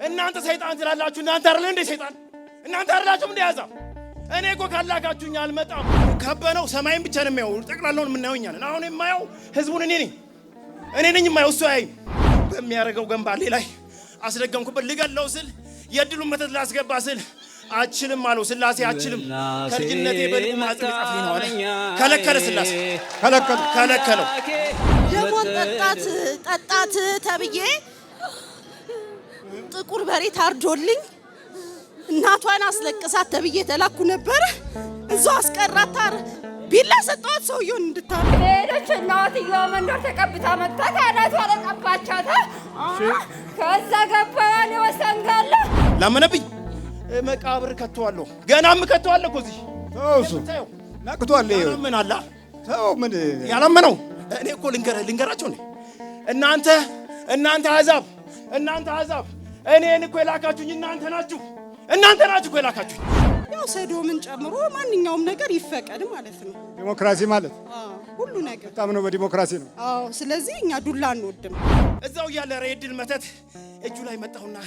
እናንተ ሰይጣን ትላላችሁ እናንተ አይደል እንዴ ሰይጣን እናንተ አይደላችሁም እንዴ ያዛ እኔ እኮ ካላካችሁኝ አልመጣም ከበነው ሰማይን ብቻ ነው የሚያው ጠቅላላውን የምናየውኛል አሁን የማየው ህዝቡን እኔ ነኝ የማየው እሱ አይ በሚያረጋው ገንባሌ ላይ አስደገምኩበት ልገለው ስል የድሉን መተት ላስገባ ስል አችልም አለው ስላሴ አችልም ከልጅነቴ በልቁ ማጽፍ ይጣፍኝ ነው አለ ከለከለ ስላሴ ከለከለው ደሞን ጠጣት ተብዬ ጥቁር በሬ ታርዶልኝ እናቷን አስለቅሳት ተብዬ ተላኩ ነበር እዛው አስቀራታር ቢላ ሰጣት ሰውየውን እንድታር ሄደች እናትየዋ መንደር ተቀብታ መጣ ታናቷ ለቀባቻታ ከዛ ገባን ወሰንጋለ ለምነብኝ መቃብር ከተዋለሁ ገናም ከተዋለሁ እዚህ ተውሱ ናቅቷል ምን አላ ተው ምን ያላመነው እኔ እኮ ልንገራቸው ነው እናንተ አዛብ እኔን እኮ የላካችሁኝ እናንተ ናችሁ እኮ የላካችሁኝ ያው ሰዶምን ጨምሮ ማንኛውም ነገር ይፈቀድ ማለት ነው ዲሞክራሲ ማለት ሁሉ ነገር በጣም ነው በዲሞክራሲ ነው አዎ ስለዚህ እኛ ዱላ አንወድም እዛው ያለ ረድል መተት እጁ ላይ መጣውና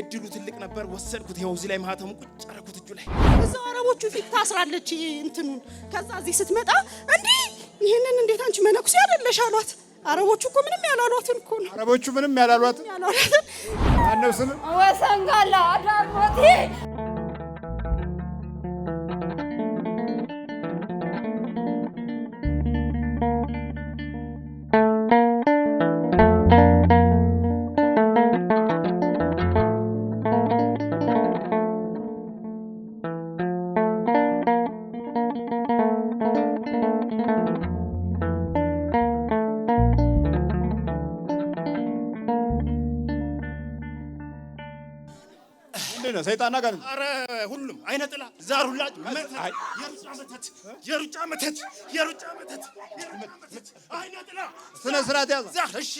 እድሉ ትልቅ ነበር ወሰድኩት ይኸው እዚህ ላይ ማህተሙ ቁጭ አረኩት እጁ ላይ እዛው አረቦቹ ፊት ታስራለች እንትኑን ከዛ እዚህ ስትመጣ እንዴ ይሄንን እንዴት አንቺ መነኩሴ አይደለሽ አሏት አረቦቹ እኮ ምንም ያላሏትን እኮ ነው አረቦቹ ምንም ያላሏትን አነብስም ወሰንጋላ አዳሞቴ ሰይጣን ጋር አረ ሁሉም አይነ ጥላ ዛር ሁላጭ የሩጫ መተት አይነ ጥላ ስነ ስርዓት ያዘ ዛር እሺ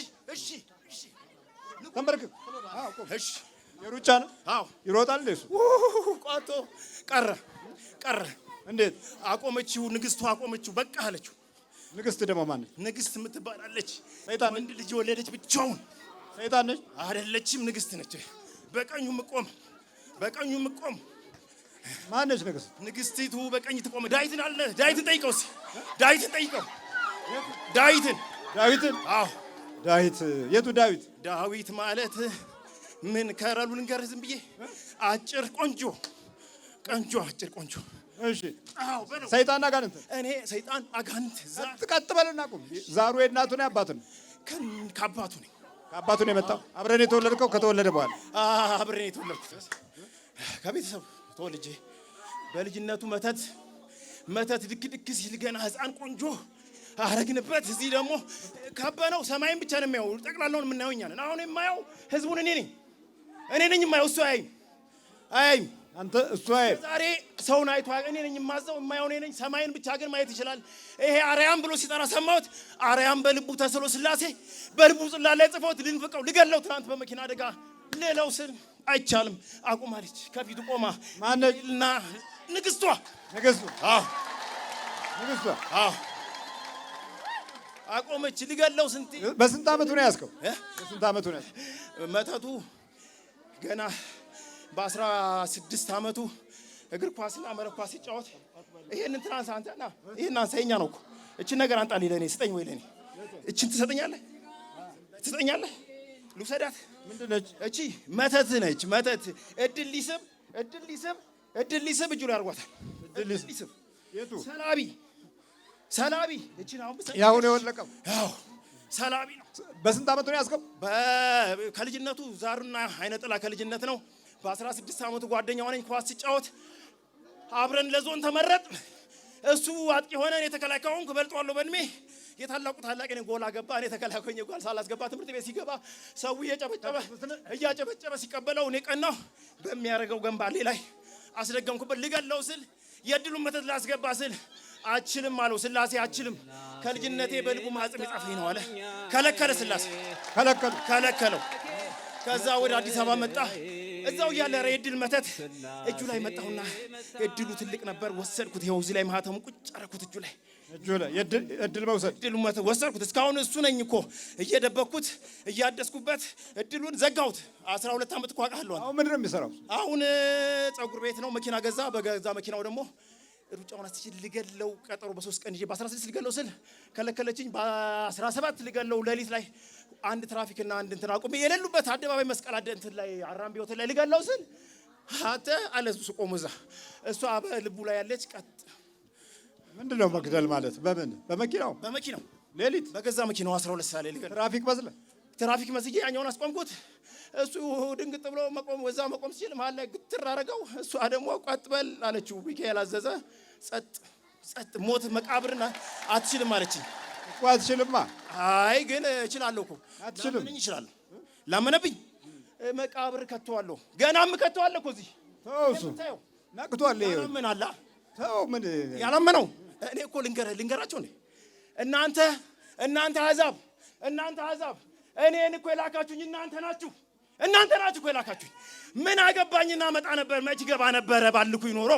ተንበርክ እሺ የሩጫ ነው አዎ ይሮጣል እሱ ቋቶ ቀረ እንዴት አቆመችው ንግስቱ አቆመችው በቃ አለችው ንግስት ደግሞ ማን ነች ንግስት የምትባላለች ሰይጣን ወንድ ልጅ ወለደች ብቻውን ሰይጣን ነች አይደለችም ንግስት ነች በቀኙ ምቆም ማነች ንግስቲቱ በቀኝ ትቆም ዳዊትን ጠይቀው ዳዊትን አዎ ዳዊት የቱ ዳዊት ማለት ምን ከረሉ ልንገርህ ዝም ብዬ አጭር ቆንጆ እሺ አዎ ሰይጣን አጋንንት እኔ ሰይጣን አጋንንት ተቀጥበልና ቁም ዛሩ የእናቱ ነው አባቱ ነው ከአባቱ ነው የመጣው አብረን የተወለድከው ከተወለደ በኋላ አብረን የተወለድኩት ከቤተሰብ ተወልጄ በልጅነቱ መተት ድክ ሲል ገና ህፃን ቆንጆ አረግንበት እዚህ ደግሞ ከበነው ሰማይን ብቻ ነው የሚያው ጠቅላላውን የምናየውኛል አሁን የማየው ህዝቡን እኔ ነኝ የማየው እሱ አያይም አንተ እሱ አያይም ዛሬ ሰውን አይቶ እኔ ነኝ የማዘው የማየው እኔ ነኝ ሰማይን ብቻ ግን ማየት ይችላል ይሄ አርያም ብሎ ሲጠራ ሰማሁት አርያም በልቡ ተስሎ ስላሴ በልቡ ጽላት ላይ ጽፎት ልንፍቀው ልገለው ትናንት በመኪና አደጋ ሌላው ስል አይቻልም አቁማለች ከፊቱ ቆማ ማነችና ንግስቷ አዎ አቆመች ልገለው በስንት አመቱ ነው ያስከው በስንት አመቱ ነው መተቱ ገና በ16 አመቱ እግር ኳስና መረብ ኳስ ሲጫወት ይሄንን ትራንስ አንተና ይሄን አንሳኛ ነው እኮ እቺ ነገር አንጣልኝ ለኔ ስጠኝ ወይ ለኔ እቺን ትሰጠኛለህ ልውሰዳት ምንድነች እቺ መተት ነች መተት እድል ሊስብ እጁ ላይ አርጓታል እድል ሊስብ የቱ ሰላቢ እቺን አሁን ያው ነው የወለቀው ያው ሰላቢ ነው በስንት አመቱ ነው ያስከው ከልጅነቱ ዛሩና አይነ ጥላ ከልጅነት ነው በ16 አመቱ ጓደኛው ነኝ ኳስ ሲጫወት አብረን ለዞን ተመረጥ እሱ አጥቂ ሆነ እኔ ተከላካዩን ከበልጧለሁ በእድሜ የታላቁ ታላቅ እኔ ጎል አገባ እኔ ተከላካዩኝ ጎል ሳላስገባ ትምህርት ቤት ሲገባ ሰው እያጨበጨበ ሲቀበለው እኔ ቀናው በሚያረጋው ገንባሌ ላይ አስደገምኩበት ልገለው ስል የድሉን መተት ላስገባ ስል አችልም አለው ስላሴ አችልም ከልጅነቴ በልቡ ማጽም ይጣፍኝ ነው አለ ከለከለ ስላሴ ከለከለው ከዛ ወደ አዲስ አበባ መጣ እዛው ያለ ረድል መተት እጁ ላይ መጣውና እድሉ ትልቅ ነበር ወሰድኩት ይኸው እዚህ ላይ ማህተሙ ቁጭ አረኩት እጁ ላይ እጁ ላይ እድል መውሰድ እድሉን ወሰድኩት። እስካሁን እሱ ነኝ እኮ እየደበኩት እያደስኩበት እድሉን ዘጋሁት። 12 ዓመት እኮ አውቃለሁ። አሁን ምንድን ነው የሚሰራው? አሁን ፀጉር ቤት ነው። መኪና ገዛ። በገዛ መኪናው ደግሞ ሩጫውን አስችል ልገለው ቀጠሮ በ3 ቀን ይዤ በ16 ልገለው ስል ከለከለችኝ። በ17 ልገለው ሌሊት ላይ አንድ ትራፊክና አንድ እንትን አቁሜ የሌሉበት አደባባይ መስቀል እንትን ላይ አራምቢ ሆቴል ላይ ልገለው ስል አተ አለሱ ቆሞ እዛ እሷ በልቡ ላይ ያለች ቀጥ ምንድን ነው መግደል ማለት? በመኪናው ሌሊት በገዛ መኪናው 12 ሰዓት ላይ ልገለው ትራፊክ መስዬ ያኛውን አስቆምኩት። እሱ ድንግጥ ብሎ መቆም ሲል መሀል ላይ ግትር አደረገው። እሷ ደግሞ ቀጥ በል አለችው። ሚካኤል አዘዘ። ጸጥ ሞት መቃብርን አትችልም አለችኝ። እኮ አትችልማ። አይ ግን እችላለሁ እኮ አትችልም። እችላለሁ ላመነብኝ መቃብር ከተዋለሁ። ገናም ከተዋለሁ እኮ እዚህ ተውሱ ነቅቷል። ይሄ ምን አላ ተው ምን ያላመነው እኔ እኮ ልንገራቸው እንዴ እናንተ አሕዛብ እኔን እኮ የላካችሁኝ እናንተ ናችሁ እኮ የላካችሁኝ። ምን አገባኝና መጣ ነበር መች ገባ ነበረ ባልኩ ይኖሮ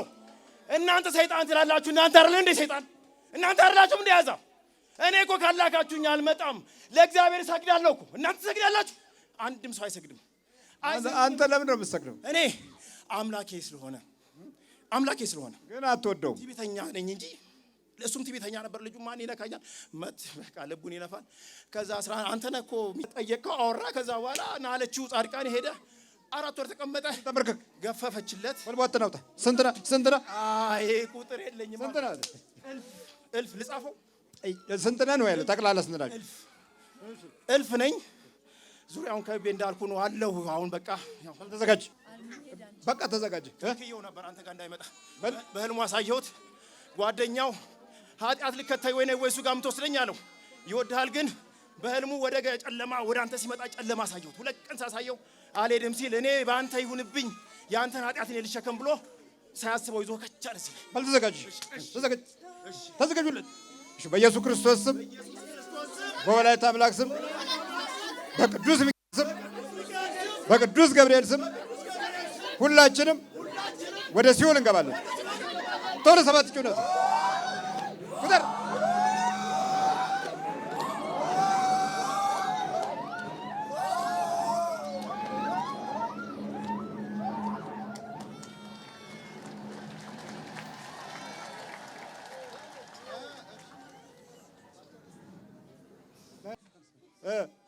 እናንተ ሰይጣን ትላላችሁ። እናንተ አይደል እንዴ ሰይጣን? እናንተ አይደላችሁም እንዴ አሕዛብ? እኔ እኮ ካላካችሁኝ አልመጣም። ለእግዚአብሔር እሰግዳለሁ እኮ። እናንተ ትሰግዳላችሁ? አንድም ሰው አይሰግድም። አንተ ለምን ነው የምትሰግደው? እኔ አምላኬ ስለሆነ ግን አትወደውም። ትዕቢተኛ ነኝ እንጂ እሱም ትዕቢተኛ ነበር። ልጁ ማን ይነካኛል? በቃ ልቡን ይነፋል። ከዛ አንተ ነህ እኮ የሚጠየቀው አወራ። ከዛ በኋላ ናለችው ጻድቃን ሄደ። 4 ወር ተቀመጠ። ተመርከክ ገፈፈችለት። ወልቧት ነው። ስንት ነህ? አይ ቁጥር የለኝም። ስንት ነህ? እልፍ ልጻፈው። ስንት ነህ ነው ያለው? ጠቅላላ ስንት ነህ? እልፍ ነኝ። ዙሪያውን ከቤ እንዳልኩ ነው አለሁ። አሁን በቃ ተዘጋጅ። ከየው ነበር አንተ ጋር እንዳይመጣ በህልሙ አሳየሁት። ጓደኛው ኃጢአት ልከታይ ወይ ነው ወይ እሱ ጋር የምትወስደኝ አለው። ይወድሃል ግን በህልሙ ወደ ጨለማ ወደ አንተ ሲመጣ ጨለማ አሳየሁት። 2 ቀን ሳሳየው አልሄድም ሲል እኔ በአንተ ይሁንብኝ የአንተን ኃጢአት እኔ ልሸከም ብሎ ሳያስበው ይዞ ከቻለ ሲል ተዘጋጁለት። እሺ በኢየሱስ ክርስቶስ ስም በወላዲተ አምላክ ስም በቅዱስ ሚካኤል ስም በቅዱስ ገብርኤል ስም ሁላችንም ወደ ሲኦል እንገባለን። ቶሎ 7 ጩኸት ቁጥር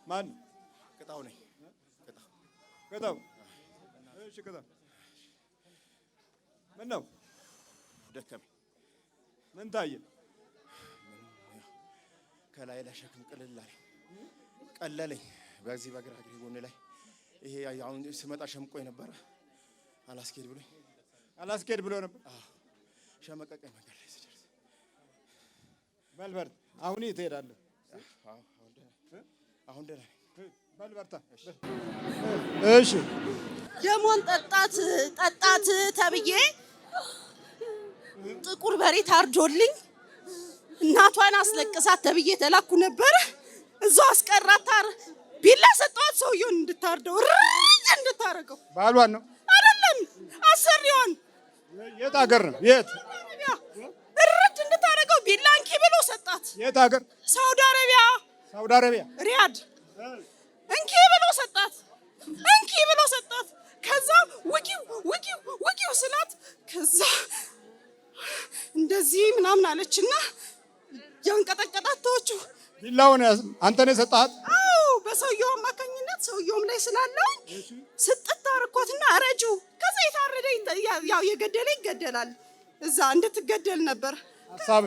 ማን? ቅጣው ነኝ። ቅጣው። እሺ ቅጣው። ምን ነው? ደከመኝ። ምን ታየ? ከላይ ላይ ሸክም ቀለለኝ። በዚህ በግራ እግሬ ጎን ላይ ይሄ አሁን ስመጣ ሸምቆኝ ነበረ። አላስኬድ ብሎ ነበር። ሸመቀቀኝ መንገድ ላይ ስደርስ። በል አሁን ትሄዳለህ። አሁን ደህና ነኝ። በል በርታ። እሺ ደሞን ጠጣት ተብዬ ጥቁር በሬ ታርጆልኝ እናቷን አስለቅሳት ተብዬ ተላኩ ነበር። እዛው አስቀራት። ቢላ ሰጠኋት ሰውየውን እንድታርደው እንድታረገው። ባሏን ነው አይደለም አሰሪዋን። የት ሀገር ነው? የት እንድታረገው ቢላ እንኪ ብሎ ሰጣት። የት ሀገር? ሳውዲ አረቢያ ሪያድ። እንኪ ብሎ ሰጣት። ከዛ ውጊው ስላት ከዛ እንደዚህ ምናምን አለችና ያንቀጠቀጣት ተወችው። ቢላውን አንተ ነህ የሰጣት? አዎ በሰውየው አማካኝነት ሰውየውም ላይ ስላለው ስጥት አርኳትና አረጁ። ከዛ የታረደ ያው የገደለ ይገደላል። እዛ እንድትገደል ነበር ሐሳብ።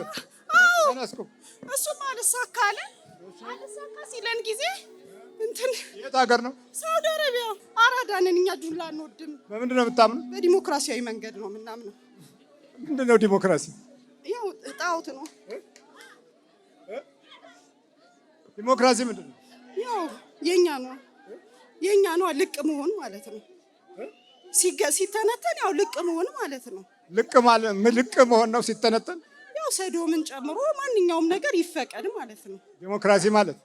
አዎ ተነስኩ። እሱም አልሳካ ሲለን ጊዜ እንትን የት ሀገር ነው? ሳውዲ አረቢያ። አራዳ ነን እኛ። ዱላ አንወድም። በምንድን ነው የምታምነው? በዲሞክራሲያዊ መንገድ ነው የምናምነው። ምንድን ነው ዲሞክራሲ? ያው ጣዖት ነው። ዲሞክራሲ ምንድን ነው? ያው የኛ ነው ልቅ መሆን ማለት ነው። ሲተነተን ያው ልቅ መሆን ማለት ነው። ልቅ መሆን ነው ሲተነተን። ያው ሰዶምን ጨምሮ ማንኛውም ነገር ይፈቀድ ማለት ነው። ዲሞክራሲ ማለት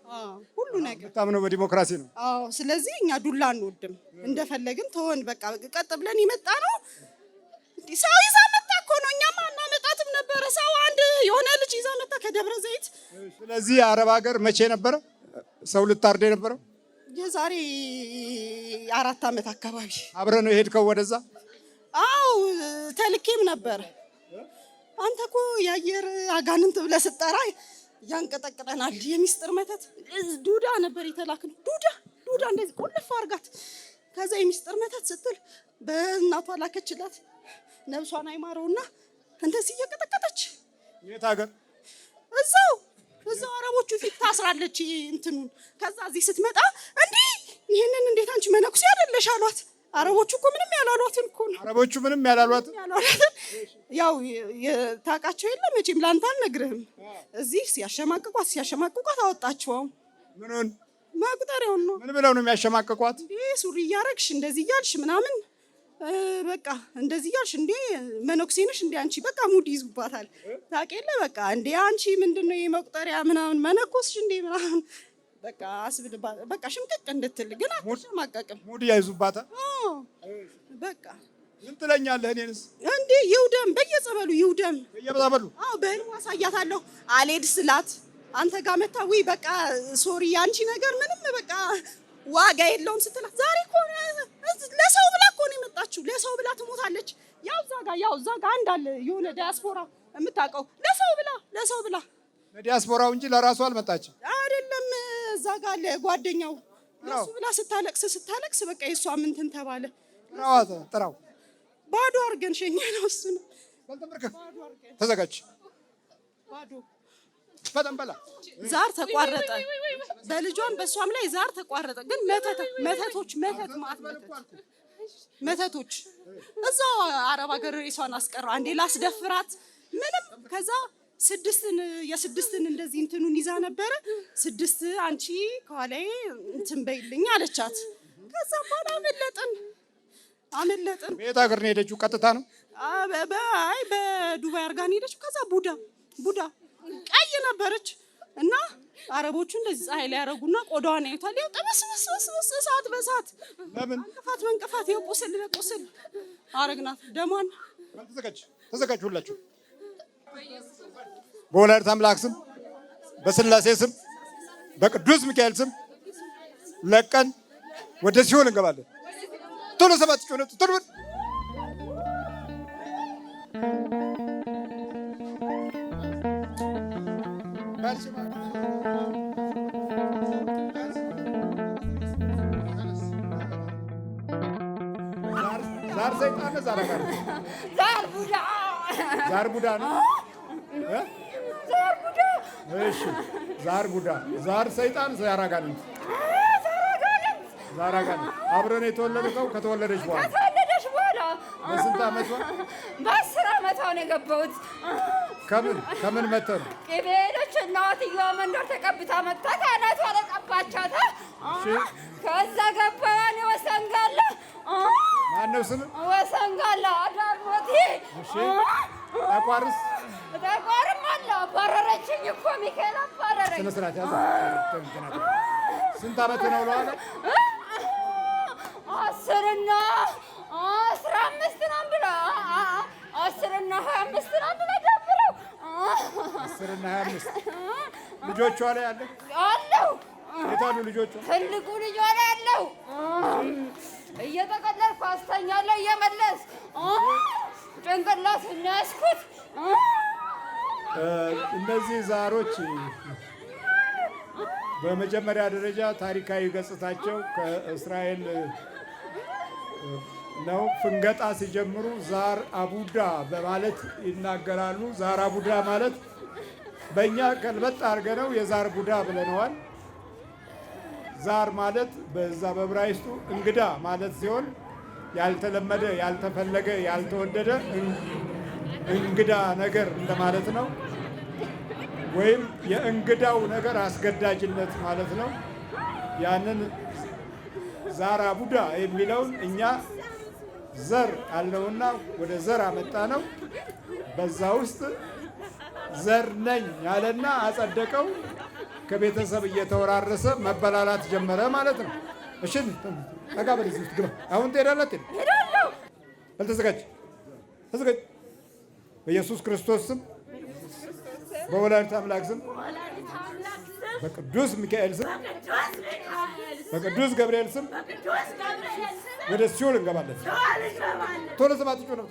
ሁሉ ነገር በጣም ነው በዲሞክራሲ ነው። አዎ ስለዚህ እኛ ዱላ አንወድም። እንደፈለግን ተወን በቃ። ቀጥ ብለን ይመጣ ነው። ሰው ይዛ መጣ እኮ ነው። እኛማ አናመጣትም ነበረ። ማረሳው አንድ የሆነ ልጅ ይዛ መጣ ከደብረ ዘይት። ስለዚህ አረብ ሀገር መቼ ነበረ ሰው ልታርድ የነበረው? የዛሬ 4 ዓመት አካባቢ። አብረህ ነው የሄድከው ወደዛ? አው ተልኬም ነበር። አንተ እኮ የአየር አጋንንት ብለህ ስጠራ ያንቀጠቅጠናል። የሚስጥር መተት ዱዳ ነበር የተላክነው። ዱዳ እንደዚህ ቁልፍ አርጋት። ከዛ የሚስጥር መተት ስትል በእናቷ ላከችላት። ነብሷን አይማረውና እንደዚህ እየቀጠቀጠች። የት ሀገር? እዛው አረቦቹ ፊት ታስራለች እንትኑን። ከዛ እዚህ ስትመጣ እንዲህ ይሄንን እንዴት አንቺ መነኩሴ አይደለሽ አሏት። አረቦቹ እኮ ምንም ያላሏትን እኮ ነው። አረቦቹ ምንም ያላሏትን ያው ታውቃቸው የለ መቼም ላንተ አልነግርህም። እዚህ ሲያሸማቅቋት አወጣቸው። ምኑን? መቁጠሪያውን ነው። ምን ብለው ነው የሚያሸማቅቋት? እንዴ ሱሪ እያረግሽ እንደዚህ እያልሽ ምናምን በቃ እንደዚህ እያልሽ እንዴ መነኩሴ ነሽ እንዴ አንቺ በቃ ሙድ ይዙባታል። ታውቂ የለ በቃ እንዴ አንቺ ምንድነው የመቁጠሪያ ምናምን መነኮስሽ እንዴ ምናምን በቃ አስብልባ በቃ ሽምቅቅ እንድትል ግን አትሸማቀቅም። ሙድ ያይዙባታል። በቃ ምን ትለኛለህ? እኔንስ እንዴ ይውደም በየጸበሉ ይውደም በየጸበሉ። በህልሟ አሳያታለሁ። አልሄድ ስላት አንተ ጋር መታ ወይ በቃ ሶሪ አንቺ ነገር ምንም በቃ ዋጋ የለውም ስትላት ዛሬ እኮ ለሰው ብላ እኮ ነው የመጣችው። ለሰው ብላ ትሞታለች። ያው እዛ ጋር እንዳለ የሆነ ዲያስፖራ የምታውቀው ለሰው ብላ ለዲያስፖራው እንጂ ለራሱ አልመጣችም አይደለም። እዛ ጋር ለጓደኛው ለሱ ብላ ስታለቅስ በቃ የሷ ምንትን ተባለ። ጥራው ባዶ አድርገን ሸኘነው። እሱ ነው ተዘጋጅ። ባዶ በጣም በላ ዛር ተቋረጠ። በልጇም በሷም ላይ ዛር ተቋረጠ። ግን መተቶች እዛው አረብ ሀገር ሬሷን አስቀረው። አንዴ ላስደፍራት ምንም ከዛ የስድስትን እንደዚህ እንትኑን ይዛ ነበረ። 6 አንቺ ከኋላዬ እንትን በይልኝ አለቻት። ከዛ በኋላ አመለጥን። የት ሀገር ነው የሄደችው? ቀጥታ ነው በዱባይ አድርጋ ነው የሄደችው። ከዛ ቡዳ ቀይ ነበረች እና አረቦቹ እንደዚህ ፀሐይ ላይ ያደረጉና ቆዳዋን ያዩታል። ያው ጠበስበስበስ እሳት በእሳት ለምን መንቀፋት ያው ቁስል በቁስል አረግናት። ደሟን ተዘጋጅ ሁላችሁ በወላዲተ አምላክ ስም በስላሴ ስም በቅዱስ ሚካኤል ስም ለቀን ወደ ሲኦል እንገባለን። ቶሎ 7 ጮህ ቶሎ ዛር ሰይጣን ነው። ዛር ቡዳ ነው። እሺ ዛር ቡዳ፣ ዛር ሰይጣን፣ ዛር አጋንንት። አብረን የተወለድከው ከተወለደች በኋላ በስንት ዓመቷ? በ10 ዓመቷ ነው የገባሁት። ከምን መተህ ነው? ቅቤ ሄደች እናትየዋ መንደር ተቀብታ መጣ። ከአናቷ ላይ ቀባቻት። ከዛ ገባን ወሰንጋላ። ማነው ስም? ወሰንጋላ አዳርሞቴ። ጠቋርም አለ። አባረረችኝ እኮ ሚካኤል አባረረኝ። ስነ ስርዓት ያዘ። ስንት ዓመት ነው ለዋለ? 10 እና 15 ነው ብላ 10 እና 25 ነው ብላ ደምረው 10 እና 25 ልጆቿ ላይ አለ አለው። የታሉ ልጆቿ? ትልቁ ልጇ ላይ አለው። እየተቀለልኩ አስተኛለሁ እየመለስ ጭንቅላት የሚያስኩት እነዚህ ዛሮች በመጀመሪያ ደረጃ ታሪካዊ ገጽታቸው ከእስራኤል ነው። ፍንገጣ ሲጀምሩ ዛር አቡዳ በማለት ይናገራሉ። ዛር አቡዳ ማለት በእኛ ከልበጥ አድርገነው የዛር ቡዳ ብለነዋል። ዛር ማለት በዛ በዕብራይስጡ እንግዳ ማለት ሲሆን ያልተለመደ፣ ያልተፈለገ፣ ያልተወደደ እንግዳ ነገር እንደማለት ነው። ወይም የእንግዳው ነገር አስገዳጅነት ማለት ነው። ያንን ዛር አቡዳ የሚለውን እኛ ዘር አልነውና ወደ ዘር አመጣ ነው። በዛ ውስጥ ዘር ነኝ ያለና አጸደቀው። ከቤተሰብ እየተወራረሰ መበላላት ጀመረ ማለት ነው። እሺ ጠጋ በል እዚህ ውስጥ ግባ። አሁን ትሄዳለህ? ሄዳለሁ። ተዘጋጅ። በኢየሱስ ክርስቶስ ስም በወላዲተ አምላክ ስም በቅዱስ ሚካኤል ስም በቅዱስ ገብርኤል ስም ወደ ሲኦል እንገባለን። ቶሎ ሰባት ጩኸት ነው።